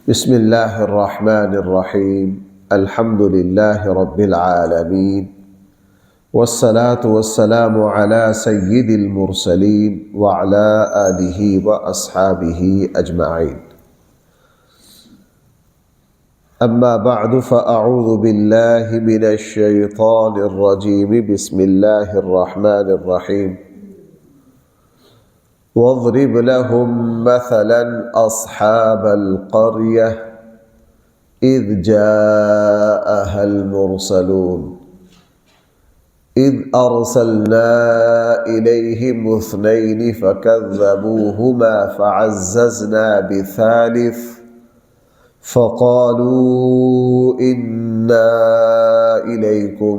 بسم اللہ الرحمن الرحیم الحمد للہ رب العالمین والصلاة والسلام علی سید المرسلین وعلی آلہ واصحابہ اجمعین اما بعد فاعوذ باللہ من الشیطان الرجیم بسم اللہ الرحمن الرحیم واضرب لهم مثلا أصحاب القرية إذ جاءها المرسلون إذ أرسلنا إليهم اثنين فكذبوهما فعززنا بثالث فقالوا إنا إليكم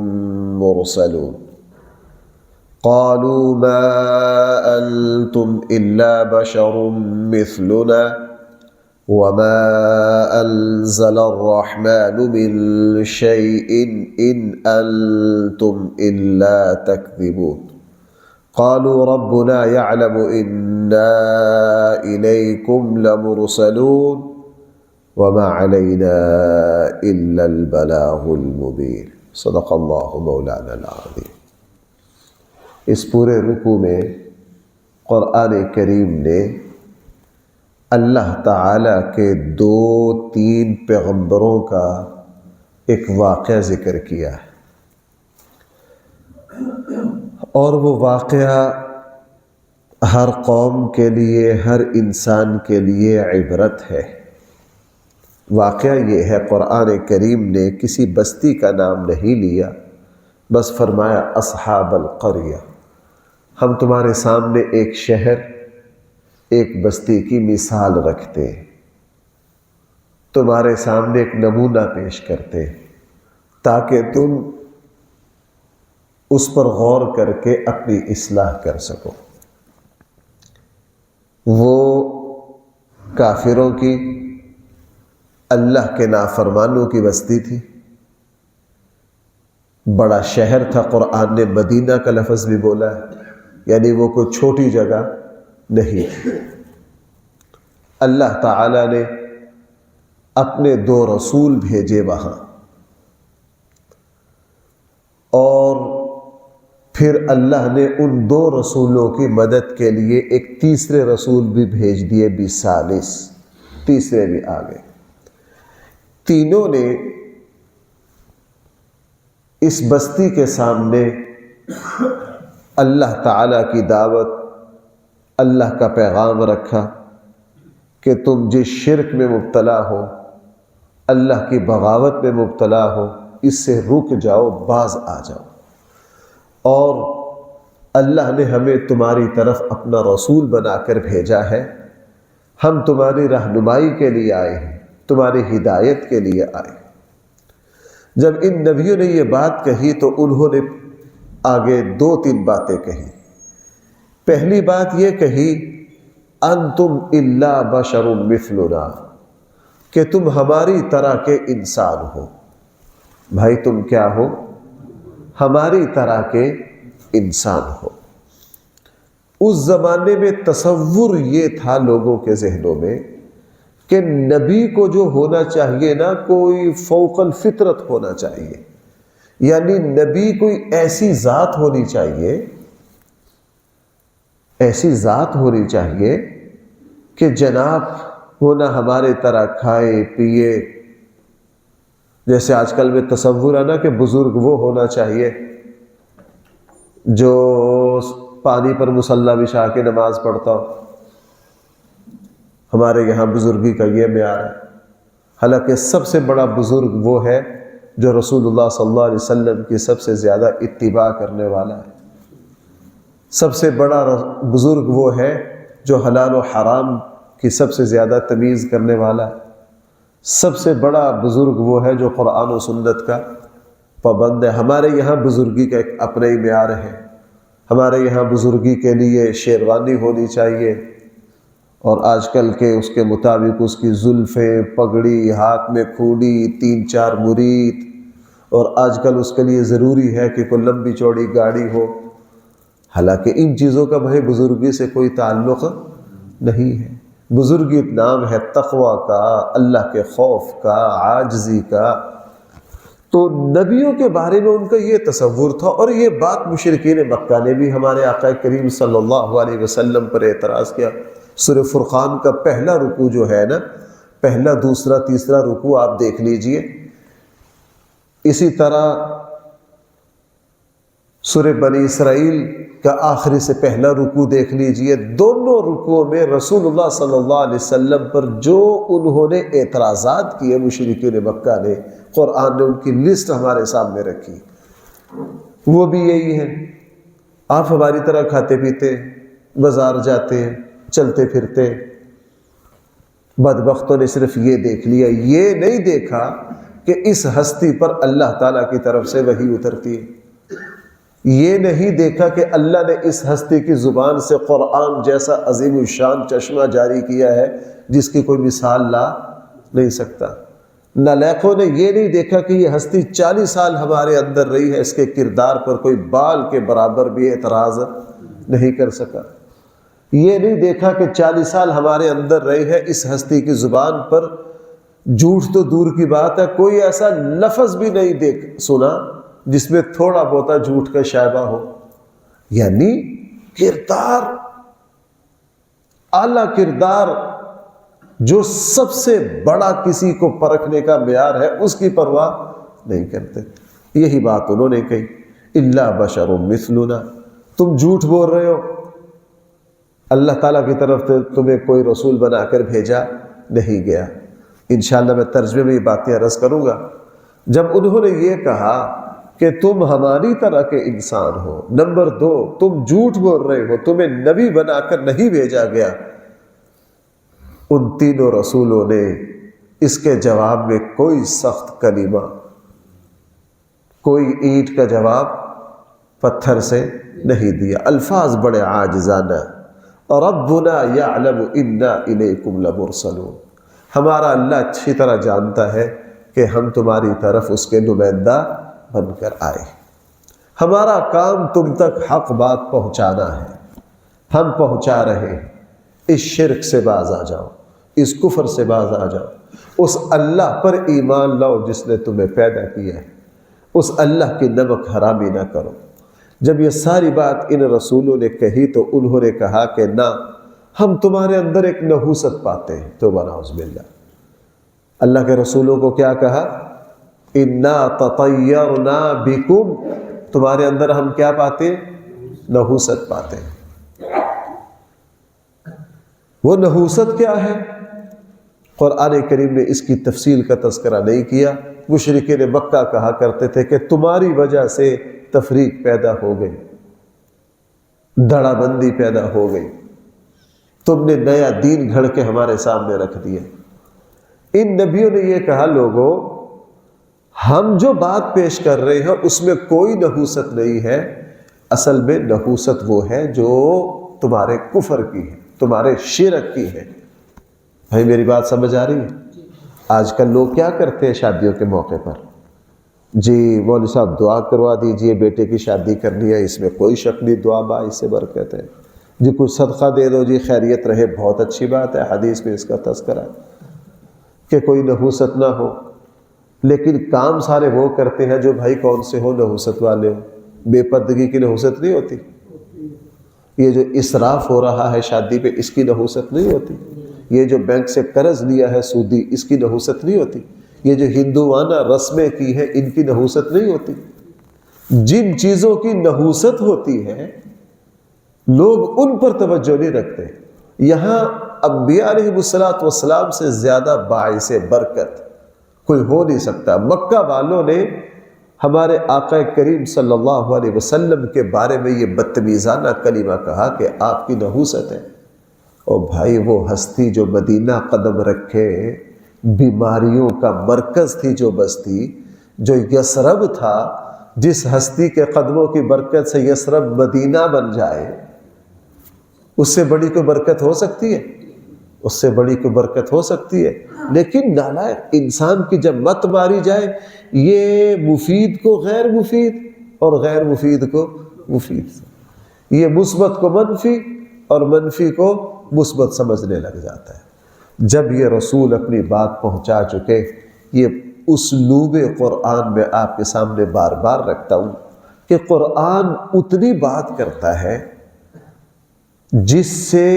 مرسلون قالوا ما أنتم إلا بشر مثلنا وما أنزل الرحمن من شيء إن أنتم إلا تكذبون قالوا ربنا يعلم إنا إليكم لمرسلون وما علينا إلا البلاغ المبين صدق الله مولانا العظيم۔ اس پورے رکوع میں قرآن کریم نے اللہ تعالیٰ کے دو تین پیغمبروں کا ایک واقعہ ذکر کیا ہے، اور وہ واقعہ ہر قوم کے لیے، ہر انسان کے لیے عبرت ہے۔ واقعہ یہ ہے، قرآن کریم نے کسی بستی کا نام نہیں لیا، بس فرمایا اصحاب القریہ، ہم تمہارے سامنے ایک شہر، ایک بستی کی مثال رکھتے ہیں، تمہارے سامنے ایک نمونہ پیش کرتے ہیں تاکہ تم اس پر غور کر کے اپنی اصلاح کر سکو۔ وہ کافروں کی، اللہ کے نافرمانوں کی بستی تھی، بڑا شہر تھا، قرآن نے مدینہ کا لفظ بھی بولا ہے، یعنی وہ کوئی چھوٹی جگہ نہیں تھی۔ اللہ تعالیٰ نے اپنے دو رسول بھیجے وہاں، اور پھر اللہ نے ان دو رسولوں کی مدد کے لیے ایک تیسرے رسول بھی بھیج دیے، بثالث، تیسرے بھی آ گئے۔ تینوں نے اس بستی کے سامنے اللہ تعالیٰ کی دعوت، اللہ کا پیغام رکھا کہ تم جس شرک میں مبتلا ہو، اللہ کی بغاوت میں مبتلا ہو، اس سے رک جاؤ، باز آ جاؤ، اور اللہ نے ہمیں تمہاری طرف اپنا رسول بنا کر بھیجا ہے، ہم تمہاری رہنمائی کے لیے آئے ہیں، تمہاری ہدایت کے لیے آئے ہیں۔ جب ان نبیوں نے یہ بات کہی تو انہوں نے آگے دو تین باتیں کہی۔ پہلی بات یہ کہی، انتم الا بشر مثلنا، کہ تم ہماری طرح کے انسان ہو۔ بھائی تم کیا ہو؟ ہماری طرح کے انسان ہو۔ اس زمانے میں تصور یہ تھا لوگوں کے ذہنوں میں کہ نبی کو جو ہونا چاہیے نا، کوئی فوق الفطرت ہونا چاہیے، یعنی نبی کوئی ایسی ذات ہونی چاہیے، ایسی ذات ہونی چاہیے کہ جناب وہ نہ ہمارے طرح کھائے پیے، جیسے آج کل میں تصور ہے نا کہ بزرگ وہ ہونا چاہیے جو پانی پر مصلی بچھا کے نماز پڑھتا ہو۔ ہمارے یہاں بزرگی کا یہ معیار ہے، حالانکہ سب سے بڑا بزرگ وہ ہے جو رسول اللہ صلی اللہ علیہ وسلم کی سب سے زیادہ اتباع کرنے والا ہے۔ سب سے بڑا بزرگ وہ ہے جو حلال و حرام کی سب سے زیادہ تمیز کرنے والا ہے۔ سب سے بڑا بزرگ وہ ہے جو قرآن و سنت کا پابند ہے۔ ہمارے یہاں بزرگی کا ایک اپنا ہی معیار ہے۔ ہمارے یہاں بزرگی کے لیے شیروانی ہونی چاہیے، اور آج کل کے اس کے مطابق اس کی زلفیں، پگڑی، ہاتھ میں کھوڑی، 3-4 مرید، اور آج کل اس کے لیے ضروری ہے کہ کوئی لمبی چوڑی گاڑی ہو۔ حالانکہ ان چیزوں کا بھائی بزرگی سے کوئی تعلق نہیں ہے۔ بزرگی نام ہے تقوی کا، اللہ کے خوف کا، عاجزی کا۔ تو نبیوں کے بارے میں ان کا یہ تصور تھا، اور یہ بات مشرکین مکہ نے بھی ہمارے آقا کریم صلی اللہ علیہ وسلم پر اعتراض کیا۔ سورہ فرقان کا پہلا رکوع جو ہے نا، پہلا، دوسرا، تیسرا رکوع آپ دیکھ لیجئے۔ اسی طرح سورہ بنی اسرائیل کا آخری سے پہلا رکوع دیکھ لیجئے۔ دونوں رکوعوں میں رسول اللہ صلی اللہ علیہ وسلم پر جو انہوں نے اعتراضات کیے مشرکین مکہ نے، قرآن نے ان کی لسٹ ہمارے سامنے رکھی۔ وہ بھی یہی ہے، آپ ہماری طرح کھاتے پیتے، بازار جاتے ہیں، چلتے پھرتے۔ بدبختوں نے صرف یہ دیکھ لیا، یہ نہیں دیکھا کہ اس ہستی پر اللہ تعالیٰ کی طرف سے وحی اترتی ہے۔ یہ نہیں دیکھا کہ اللہ نے اس ہستی کی زبان سے قرآن جیسا عظیم الشان چشمہ جاری کیا ہے جس کی کوئی مثال لا نہیں سکتا۔ نالائقوں نے یہ نہیں دیکھا کہ یہ ہستی 40 سال ہمارے اندر رہی ہے، اس کے کردار پر کوئی بال کے برابر بھی اعتراض نہیں کر سکا۔ یہ نہیں دیکھا کہ 40 سال ہمارے اندر رہی ہے، اس ہستی کی زبان پر جھوٹ تو دور کی بات ہے، کوئی ایسا لفظ بھی نہیں سنا جس میں تھوڑا بہت جھوٹ کا شائبہ ہو۔ یعنی کردار، اعلیٰ کردار، جو سب سے بڑا کسی کو پرکھنے کا معیار ہے، اس کی پرواہ نہیں کرتے۔ یہی بات انہوں نے کہی، الا بشر مثلنا، تم جھوٹ بول رہے ہو، اللہ تعالیٰ کی طرف سے تمہیں کوئی رسول بنا کر بھیجا نہیں گیا۔ انشاءاللہ میں ترجمے میں یہ باتیں عرض کروں گا۔ جب انہوں نے یہ کہا کہ تم ہماری طرح کے انسان ہو، نمبر 2 تم جھوٹ بول رہے ہو، تمہیں نبی بنا کر نہیں بھیجا گیا، ان تینوں رسولوں نے اس کے جواب میں کوئی سخت کلمہ، کوئی اینٹ کا جواب پتھر سے نہیں دیا، الفاظ بڑے عاجزانہ۔ ربنا یعلم انا الیکم لمرسلون، ہمارا اللہ اچھی طرح جانتا ہے کہ ہم تمہاری طرف اس کے نمائندہ بن کر آئے، ہمارا کام تم تک حق بات پہنچانا ہے، ہم پہنچا رہے ہیں۔ اس شرک سے باز آ جاؤ، اس کفر سے باز آ جاؤ، اس اللہ پر ایمان لاؤ جس نے تمہیں پیدا کیا ہے، اس اللہ کی نمک حرامی نہ کرو۔ جب یہ ساری بات ان رسولوں نے کہی تو انہوں نے کہا کہ نہ، ہم تمہارے اندر ایک نحوست پاتے ہیں، توبہ نعوذ باللہ۔ اللہ کے رسولوں کو کیا کہا؟ انا تطیرنا بکم، تمہارے اندر ہم کیا پاتے ہیں؟ نحوست پاتے ہیں۔ وہ نحوست کیا ہے؟ قرآن کریم نے اس کی تفصیل کا تذکرہ نہیں کیا۔ مشرکین مکہ کہا کرتے تھے کہ تمہاری وجہ سے تفریق پیدا ہو گئی، دھڑا بندی پیدا ہو گئی، تم نے نیا دین گھڑ کے ہمارے سامنے رکھ دیا۔ ان نبیوں نے یہ کہا، لوگوں ہم جو بات پیش کر رہے ہیں اس میں کوئی نحوست نہیں ہے، اصل میں نحوست وہ ہے جو تمہارے کفر کی ہے، تمہارے شرک کی ہے۔ بھائی میری بات سمجھ آ رہی ہے؟ آج کل لوگ کیا کرتے ہیں شادیوں کے موقع پر؟ جی مولوی صاحب دعا کروا دیجئے، بیٹے کی شادی کرنی ہے، اس میں کوئی شک نہیں، دعا باعث سے برکت ہے۔ جی کوئی صدقہ دے دو، جی خیریت رہے، بہت اچھی بات ہے، حدیث میں اس کا تذکرہ ہے کہ کوئی نحوست نہ ہو۔ لیکن کام سارے وہ کرتے ہیں جو بھائی کون سے ہو، نحوست والے ہو۔ بے پردگی کی نحوست نہیں ہوتی، یہ جو اسراف ہو رہا ہے شادی پہ، اس کی نحوست نہیں ہوتی، یہ جو بینک سے قرض لیا ہے سودی، اس کی نحوست نہیں ہوتی، یہ جو ہندوانہ رسمیں کی ہیں، ان کی نحوست نہیں ہوتی۔ جن چیزوں کی نحوست ہوتی ہے لوگ ان پر توجہ نہیں رکھتے۔ یہاں انبیاء علیہ السلام سے زیادہ باعث برکت کوئی ہو نہیں سکتا۔ مکہ والوں نے ہمارے آقا کریم صلی اللہ علیہ وسلم کے بارے میں یہ بدتمیزانہ کلمہ کہا کہ آپ کی نحوست ہے۔ اور بھائی وہ ہستی جو مدینہ قدم رکھے، بیماریوں کا مرکز تھی جو بستی، جو یثرب تھا، جس ہستی کے قدموں کی برکت سے یثرب مدینہ بن جائے، اس سے بڑی کوئی برکت ہو سکتی ہے؟ اس سے بڑی کوئی برکت ہو سکتی ہے؟ لیکن نالائق انسان کی جب مت ماری جائے، یہ مفید کو غیر مفید اور غیر مفید کو مفید، یہ مثبت کو منفی اور منفی کو مثبت سمجھنے لگ جاتا ہے۔ جب یہ رسول اپنی بات پہنچا چکے، یہ اسلوب قرآن میں آپ کے سامنے بار بار رکھتا ہوں کہ قرآن اتنی بات کرتا ہے جس سے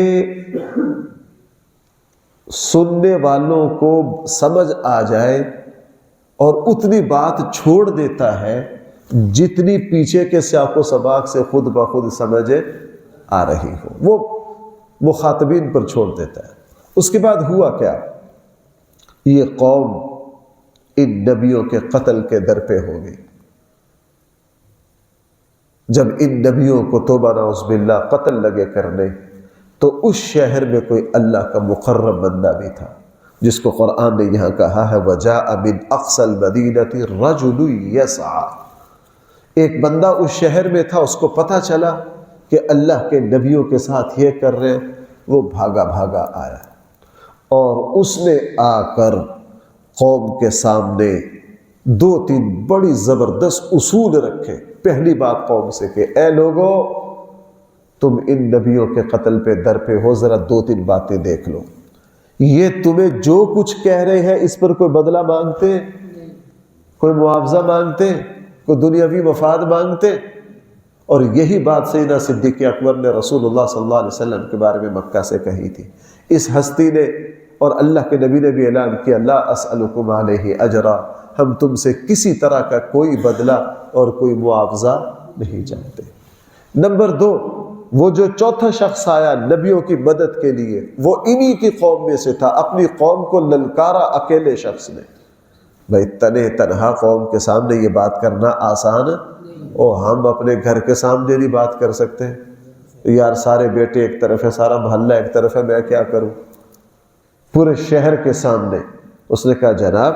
سننے والوں کو سمجھ آ جائے، اور اتنی بات چھوڑ دیتا ہے جتنی پیچھے کے سیاق و سباق سے خود بخود سمجھ آ رہی ہو، وہ مخاطبین پر چھوڑ دیتا ہے۔ اس کے بعد ہوا کیا؟ یہ قوم ان نبیوں کے قتل کے در پہ ہو گئی۔ جب ان نبیوں کو توبہ نعوذ باللہ قتل لگے کرنے، تو اس شہر میں کوئی اللہ کا مقرب بندہ بھی تھا، جس کو قرآن نے یہاں کہا ہے وَجَاءَ مِنْ أَقْصَى الْمَدِينَةِ رَجُلٌ يَسْعَى۔ ایک بندہ اس شہر میں تھا، اس کو پتہ چلا کہ اللہ کے نبیوں کے ساتھ یہ کر رہے ہیں، وہ بھاگا بھاگا آیا، اور اس نے آ کر قوم کے سامنے 2-3 بڑی زبردست اصول رکھے۔ پہلی بات قوم سے کہ اے لوگو، تم ان نبیوں کے قتل پہ در پہ ہو، ذرا 2-3 باتیں دیکھ لو۔ یہ تمہیں جو کچھ کہہ رہے ہیں اس پر کوئی بدلہ مانگتے، کوئی معاوضہ مانگتے، کوئی دنیاوی مفاد مانگتے؟ اور یہی بات سیدنا صدیق اکبر نے رسول اللہ صلی اللہ علیہ وسلم کے بارے میں مکہ سے کہی تھی۔ اس ہستی نے اور اللہ کے نبی نے بھی اعلان کیا لا اسألکم علیہ اجرا، ہم تم سے کسی طرح کا کوئی بدلہ اور کوئی معاوضہ نہیں چاہتے۔ نمبر 2، وہ جو چوتھا شخص آیا نبیوں کی مدد کے لیے، وہ انہی کی قوم میں سے تھا، اپنی قوم کو للکارا اکیلے شخص نے۔ بھائی تنہا قوم کے سامنے یہ بات کرنا آسان، اور ہم اپنے گھر کے سامنے نہیں بات کر سکتے؟ یار سارے بیٹے ایک طرف ہے، سارا محلہ ایک طرف ہے، میں کیا کروں؟ پورے شہر کے سامنے اس نے کہا جناب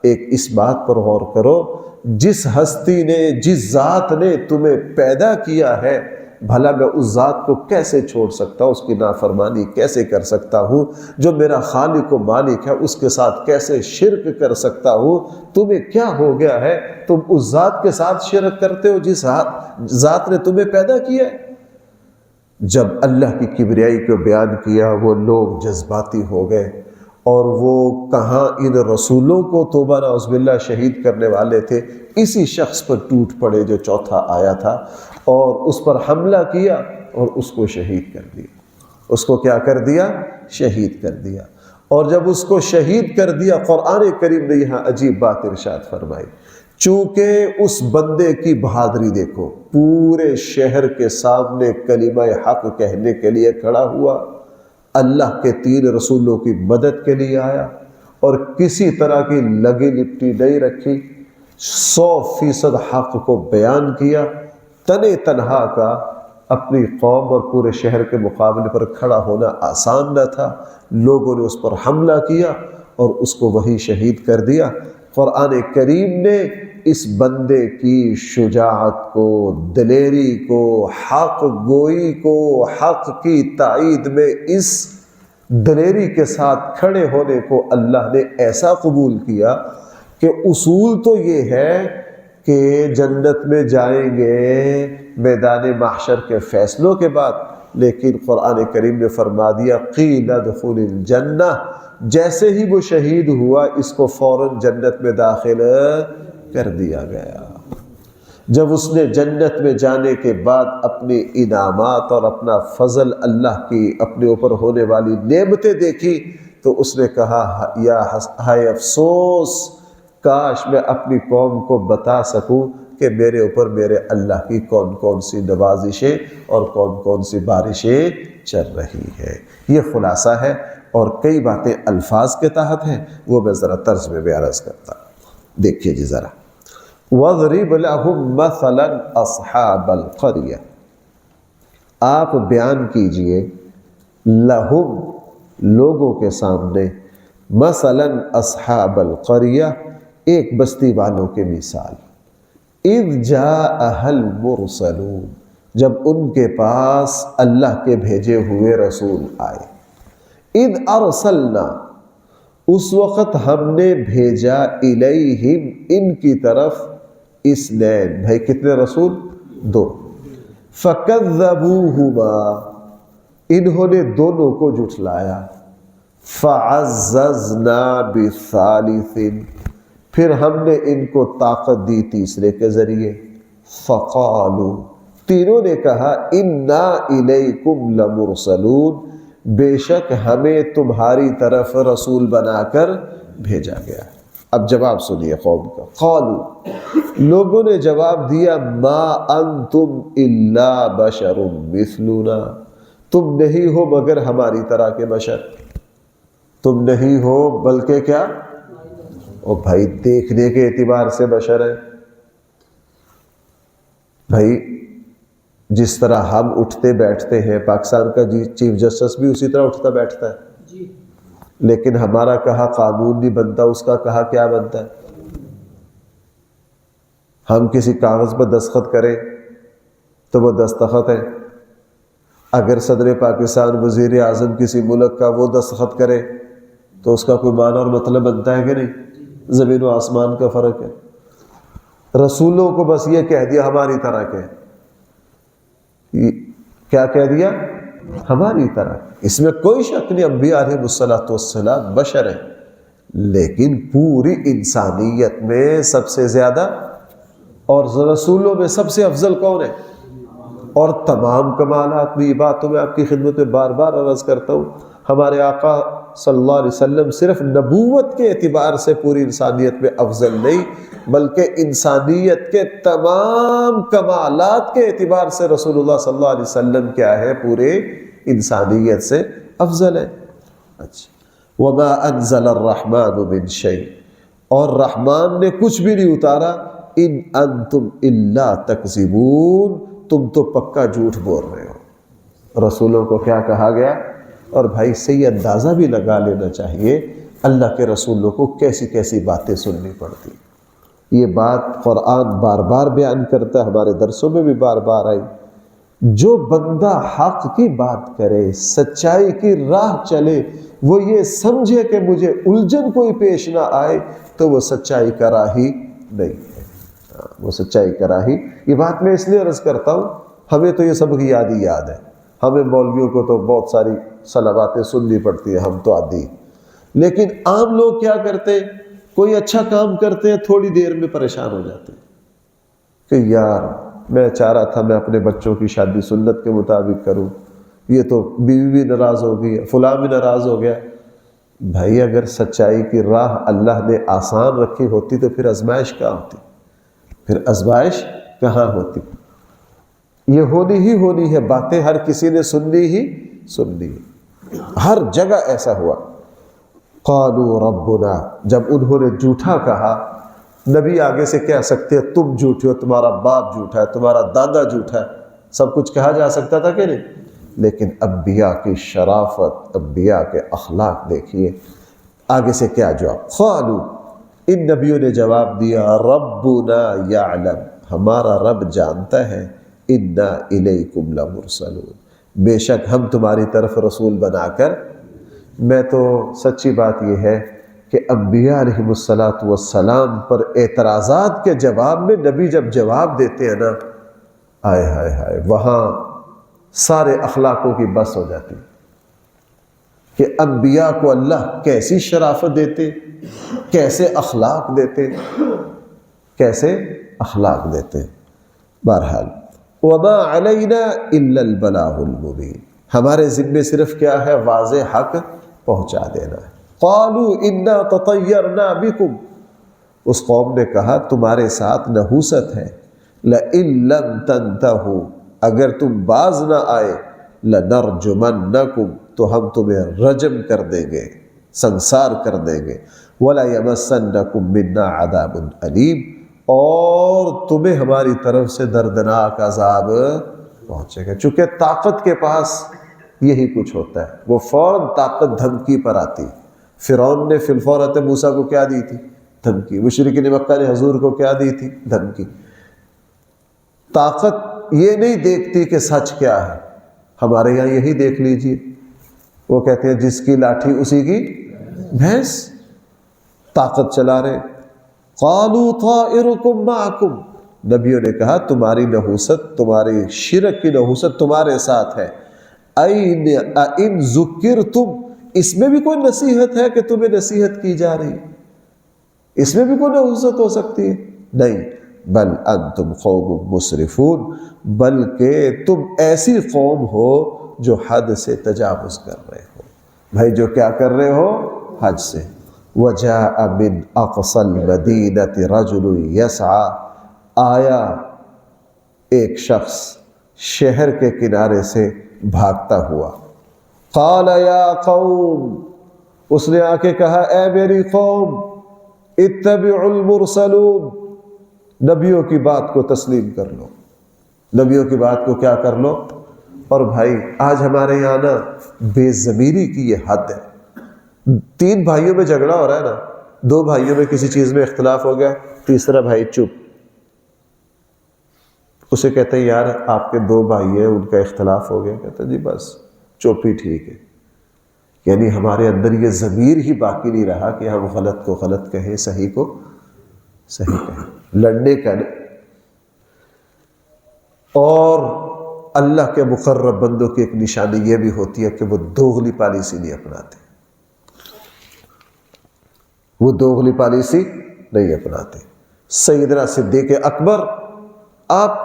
ایک اس بات پر غور کرو، جس ہستی نے، جس ذات نے تمہیں پیدا کیا ہے، بھلا میں اس ذات کو کیسے چھوڑ سکتا ہوں، اس کی نافرمانی کیسے کر سکتا ہوں؟ جو میرا خالق و مالک ہے اس کے ساتھ کیسے شرک کر سکتا ہوں؟ تمہیں کیا ہو گیا ہے؟ تم اس ذات کے ساتھ شرک کرتے ہو جس ذات نے تمہیں پیدا کیا ہے۔ جب اللہ کی کبریائی کو بیان کیا، وہ لوگ جذباتی ہو گئے، اور وہ کہاں ان رسولوں کو توبہ نعوذ باللہ شہید کرنے والے تھے، اسی شخص پر ٹوٹ پڑے جو چوتھا آیا تھا، اور اس پر حملہ کیا اور اس کو شہید کر دیا۔ اس کو کیا کر دیا؟ شہید کر دیا۔ اور جب اس کو شہید کر دیا، قرآن کریم نے یہاں عجیب بات ارشاد فرمائی، چونکہ اس بندے کی بہادری دیکھو، پورے شہر کے سامنے کلمہ حق کہنے کے لیے کھڑا ہوا، اللہ کے 3 رسولوں کی مدد کے لیے آیا، اور کسی طرح کی لگی لپٹی نہیں رکھی، 100% حق کو بیان کیا، تنہا کا اپنی قوم اور پورے شہر کے مقابلے پر کھڑا ہونا آسان نہ تھا۔ لوگوں نے اس پر حملہ کیا اور اس کو وہیں شہید کر دیا۔ قرآن کریم نے اس بندے کی شجاعت کو، دلیری کو، حق گوئی کو، حق کی تائید میں اس دلیری کے ساتھ کھڑے ہونے کو اللہ نے ایسا قبول کیا کہ اصول تو یہ ہے کہ جنت میں جائیں گے میدان محشر کے فیصلوں کے بعد، لیکن قرآن کریم نے فرما دیا قیل ادخل الجنہ، جیسے ہی وہ شہید ہوا اس کو فوراً جنت میں داخل کر دیا گیا۔ جب اس نے جنت میں جانے کے بعد اپنی انعامات اور اپنا فضل، اللہ کی اپنے اوپر ہونے والی نعمتیں دیکھی، تو اس نے کہا یا ہائے افسوس، کاش میں اپنی قوم کو بتا سکوں کہ میرے اوپر میرے اللہ کی کون کون سی نوازشیں اور کون کون سی بارشیں چل رہی ہے۔ یہ خلاصہ ہے، اور کئی باتیں الفاظ کے تحت ہیں، وہ میں ذرا طرز میں بھی عرض کرتا ہوں۔ دیکھیے جی ذرا، وَاضْرِبْ لَهُمْ مَثَلًا أَصْحَابَ الْقَرْيَةِ، آپ بیان کیجئے لَهُمْ لوگوں کے سامنے، مثلاً اصحاب القریہ ایک بستی والوں کے مثال، اذ جاءها المرسلون جب ان کے پاس اللہ کے بھیجے ہوئے رسول آئے، اذ ارسلنا اس وقت ہم نے بھیجا الیہم ان کی طرف اثنین، بھائی کتنے رسول؟ 2، فکذبوہما انہوں نے دونوں کو جھٹلایا. فعززنا بثالث، پھر ہم نے ان کو طاقت دی تیسرے کے ذریعے. فقالوا، تینوں نے کہا انا الیکم لمرسلون، بے شک ہمیں تمہاری طرف رسول بنا کر بھیجا گیا. اب جواب سنیے قوم کا. قالوا، لوگوں نے جواب دیا ما انتم الا بشر مثلنا، تم نہیں ہو مگر ہماری طرح کے بشر. تم نہیں ہو بلکہ کیا؟ او بھائی دیکھنے کے اعتبار سے بشر ہے. بھائی جس طرح ہم اٹھتے بیٹھتے ہیں، پاکستان کا چیف جسٹس بھی اسی طرح اٹھتا بیٹھتا ہے، لیکن ہمارا کہا قانون نہیں بنتا، اس کا کہا کیا بنتا ہے. ہم کسی کاغذ پر دستخط کریں تو وہ دستخط ہے. اگر صدر پاکستان وزیر اعظم کسی ملک کا وہ دستخط کرے تو اس کا کوئی معنی اور مطلب بنتا ہے کہ نہیں؟ زمین و آسمان کا فرق ہے. رسولوں کو بس یہ کہہ دیا ہماری طرح کے. کیا کہہ دیا؟ ہماری طرح. اس میں کوئی شک نہیں، انبیاء علیہ السلام بشر ہیں، لیکن پوری انسانیت میں سب سے زیادہ اور رسولوں میں سب سے افضل کون ہے؟ اور تمام کمالات میں. یہ بات تو میں آپ کی خدمت میں بار بار عرض کرتا ہوں، ہمارے آقا صلی اللہ علیہ وسلم صرف نبوت کے اعتبار سے پوری انسانیت میں افضل نہیں، بلکہ انسانیت کے تمام کمالات کے اعتبار سے رسول اللہ صلی اللہ علیہ وسلم کیا ہے؟ پورے انسانیت سے افضل ہے. اچھا. وما انزل الرحمن من شیء، اور رحمان نے کچھ بھی نہیں اتارا. ان انتم الا تکذبون، تم تو پکا جھوٹ بول رہے ہو. رسولوں کو کیا کہا گیا؟ اور بھائی صحیح اندازہ بھی لگا لینا چاہیے اللہ کے رسولوں کو کیسی کیسی باتیں سننی پڑتی. یہ بات قرآن بار بار بیان کرتا ہے، ہمارے درسوں میں بھی بار بار آئی. جو بندہ حق کی بات کرے، سچائی کی راہ چلے، وہ یہ سمجھے کہ مجھے الجھن کوئی پیش نہ آئے، تو وہ سچائی کا راہی نہیں ہے. وہ سچائی کا راہی. یہ بات میں اس لیے عرض کرتا ہوں، ہمیں تو یہ سب کی یاد ہی یاد ہے. ہمیں مولویوں کو تو بہت ساری صلواتیں سننی پڑتی ہیں، ہم تو عادی. لیکن عام لوگ کیا کرتے؟ کوئی اچھا کام کرتے ہیں، تھوڑی دیر میں پریشان ہو جاتے ہیں کہ یار میں چاہ رہا تھا میں اپنے بچوں کی شادی سنت کے مطابق کروں، یہ تو بیوی بھی ناراض ہو گئی، فلاں بھی ناراض ہو گیا. بھائی اگر سچائی کی راہ اللہ نے آسان رکھی ہوتی تو پھر آزمائش کہاں ہوتی؟ پھر آزمائش کہاں ہوتی؟ یہ ہونی ہی ہونی ہے. باتیں ہر کسی نے سننی ہی سننی ہے، ہر جگہ ایسا ہوا. قالوا ربنا، جب انہوں نے جھوٹا کہا، نبی آگے سے کہہ سکتے ہیں تم جھوٹے ہو، تمہارا باپ جھوٹا ہے، تمہارا دادا جھوٹا ہے، سب کچھ کہا جا سکتا تھا کہ نہیں؟ لیکن انبیاء کی شرافت، انبیاء کے اخلاق دیکھیے. آگے سے کیا جواب؟ قالوا، ان نبیوں نے جواب دیا ربنا یعلم، ہمارا رب جانتا ہے، انا الیکم لمرسلون، بے شک ہم تمہاری طرف رسول بنا کر. میں تو سچی بات یہ ہے کہ انبیاء علیہ السلام پر اعتراضات کے جواب میں نبی جب جواب دیتے ہیں نا، آئے ہائے ہائے، وہاں سارے اخلاقوں کی بس ہو جاتی کہ انبیاء کو اللہ کیسی شرافت دیتے، کیسے اخلاق دیتے، کیسے اخلاق دیتے. بہرحال وما علینا الا البلاغ المبین، ہمارے ذمے صرف کیا ہے؟ واضح حق پہنچا دینا ہے. قالوا انا تطیرنا بکم، اس قوم نے کہا تمہارے ساتھ نحوست ہے. لئن لم تنتہوا، اگر تم باز نہ آئے، لنرجمنکم، تو ہم تمہیں رجم کر دیں گے، سنسار کر دیں گے. وَلَيَمَسَّنَّكُم مِّنَّا عَذَابٌ أَلِيمٌ، اور تمہیں ہماری طرف سے دردناک عذاب پہنچے گا. چونکہ طاقت کے پاس یہی کچھ ہوتا ہے، وہ فوراً طاقت دھمکی پر آتی. فرعون نے فی الفور موسیٰ کو کیا دی تھی؟ دھمکی. مشرکین مکہ نے حضور کو کیا دی تھی؟ دھمکی. طاقت یہ نہیں دیکھتی کہ سچ کیا ہے. ہمارے یہاں یہی دیکھ لیجئے، وہ کہتے ہیں جس کی لاٹھی اسی کی بھینس. طاقت چلا رہے. قالوا طائرکم معکم، نبیوں نے کہا تمہاری نحوست، تمہاری شرک کی نحوست تمہارے ساتھ ہے. اَإِن ذُكِّرْتُمْ، اس میں بھی کوئی نصیحت ہے کہ تمہیں نصیحت کی جا رہی، اس میں بھی کوئی نصیحت ہو سکتی ہے؟ نہیں، بل انتم قوم مسرفون، بلکہ تم ایسی قوم ہو جو حد سے تجاوز کر رہے ہو۔ بھائی جو کیا کر رہے ہو؟ حد سے۔ وَجَاءَ مِنْ أَقْصَى الْمَدِينَةِ رَجُلٌ يَسْعَى، آیا ایک شخص شہر کے کنارے سے بھاگتا ہوا۔ قال یا قوم، اس نے آ کے کہا اے میری قوم، اتبعوا المرسلون، نبیوں کی بات کو تسلیم کر لو، نبیوں کی بات کو کیا کر لو۔ اور بھائی آج ہمارے یہاں نا بے ضمیری کی یہ حد ہے۔ 3 بھائیوں میں جھگڑا ہو رہا ہے نا، 2 بھائیوں میں کسی چیز میں اختلاف ہو گیا، تیسرا بھائی چپ، اسے کہتے ہیں یار آپ کے 2 بھائی ہیں، ان کا اختلاف ہو گیا، کہتے ہیں جی بس چپ ہی ٹھیک ہے۔ یعنی ہمارے اندر یہ ضمیر ہی باقی نہیں رہا کہ ہم غلط کو غلط کہیں، صحیح کو صحیح کہیں، لڑنے کا نہیں۔ اور اللہ کے مقرب بندوں کی ایک نشانی یہ بھی ہوتی ہے کہ وہ دوغلی پالیسی نہیں اپناتے، وہ دوغلی پالیسی نہیں اپناتے۔ سیدنا صدیق اکبر، آپ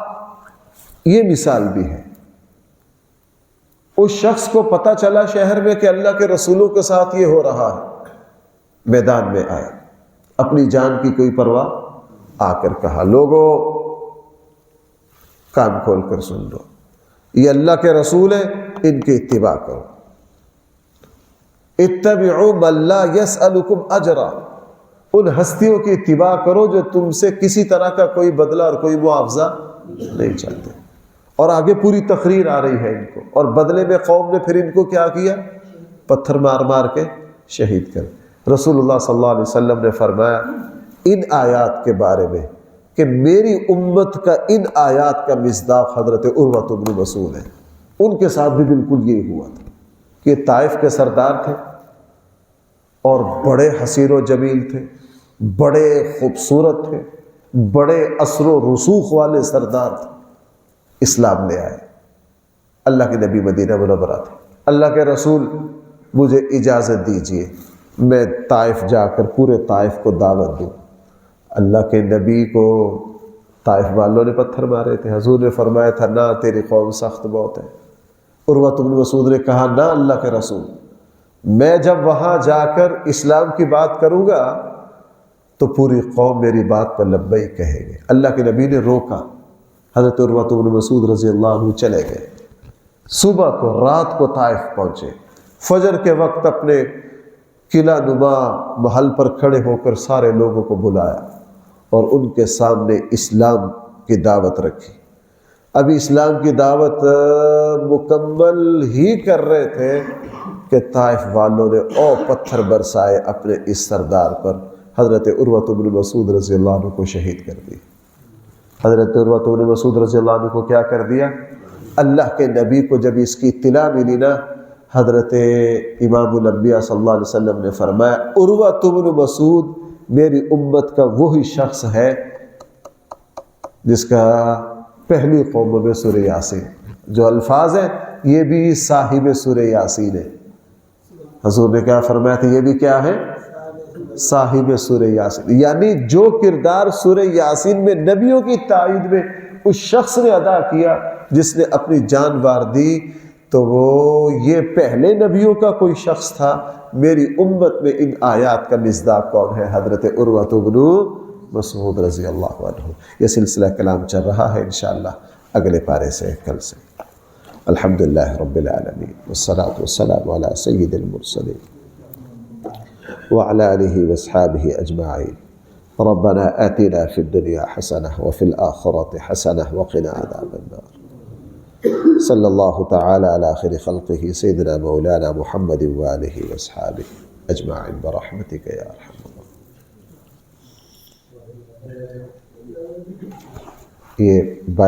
یہ مثال بھی ہے۔ اس شخص کو پتہ چلا شہر میں کہ اللہ کے رسولوں کے ساتھ یہ ہو رہا ہے، میدان میں آئے، اپنی جان کی کوئی پرواہ، آ کر کہا لوگوں کان کھول کر سن لو، یہ اللہ کے رسول ہیں، ان کی اتباع کرو۔ اتبعوا من لا يسألكم اجرا، ان ہستیوں کی اتباع کرو جو تم سے کسی طرح کا کوئی بدلہ اور کوئی معاوضہ نہیں چاہتے۔ اور آگے پوری تقریر آ رہی ہے ان کو، اور بدلے میں قوم نے پھر ان کو کیا کیا؟ پتھر مار مار کے شہید کر۔ رسول اللہ صلی اللہ علیہ وسلم نے فرمایا ان آیات کے بارے میں کہ میری امت کا ان آیات کا مصداق حضرت عروہ بن مسعود ہے۔ ان کے ساتھ بھی بالکل یہی ہوا تھا کہ طائف کے سردار تھے اور بڑے حسین و جمیل تھے، بڑے خوبصورت تھے، بڑے اثر و رسوخ والے سردار تھے، اسلام لے آئے۔ اللہ کے نبی مدینہ منورہ تھے۔ اللہ کے رسول مجھے اجازت دیجیے میں طائف جا کر پورے طائف کو دعوت دوں۔ اللہ کے نبی کو طائف والوں نے پتھر مارے تھے، حضور نے فرمایا تھا نہ تیری قوم سخت بہت ہے۔ عروہ بن مسعود نے کہا نہ اللہ کے رسول، میں جب وہاں جا کر اسلام کی بات کروں گا تو پوری قوم میری بات پر لبیک کہیں گے۔ اللہ کے نبی نے روکا، حضرت عروہ بن مسعود رضی اللہ عنہ چلے گئے۔ صبح کو رات کو طائف پہنچے، فجر کے وقت اپنے قلعہ نما محل پر کھڑے ہو کر سارے لوگوں کو بلایا اور ان کے سامنے اسلام کی دعوت رکھی۔ ابھی اسلام کی دعوت مکمل ہی کر رہے تھے کہ طائف والوں نے پتھر برسائے اپنے اس سردار پر، حضرت عروہ بن مسعود رضی اللہ عنہ کو شہید کر دی۔ حضرت عروہ بن مسعود رضی اللہ عنہ کو کیا کر دیا؟ اللہ کے نبی کو جب اس کی اطلاع ملی نا، حضرت امام الانبیاء صلی اللہ علیہ وسلم نے فرمایا عروہ بن مسعود میری امت کا وہی شخص ہے جس کا پہلی قوم میں سورہ یاسین، جو الفاظ ہیں یہ بھی صاحب سورہ یاسین ہے۔ حضور نے کیا فرمایا تھا؟ یہ بھی کیا ہے؟ صاحب سورہ یاسین، یعنی جو کردار سورہ یاسین میں نبیوں کی تائید میں اس شخص نے ادا کیا جس نے اپنی جان وار دی، تو وہ یہ پہلے نبیوں کا کوئی شخص تھا۔ میری امت میں ان آیات کا مصداق کون ہے؟ حضرت عروہ بن مسعود رضی اللہ عنہ۔ یہ سلسلہ کلام چل رہا ہے انشاءاللہ اگلے پارے سے، کل سے۔ الحمدللہ رب العالمین والصلاة والسلام علی سید المرسلین وعلى آله وأصحابه أجمعين ربنا آتنا في الدنيا حسنة وفي الآخرة حسنة وقنا عذاب النار صلى الله تعالى على خير خلقه سيدنا مولانا محمد وآله وأصحابه أجمعين برحمتك يا أرحم الراحمين۔ یہ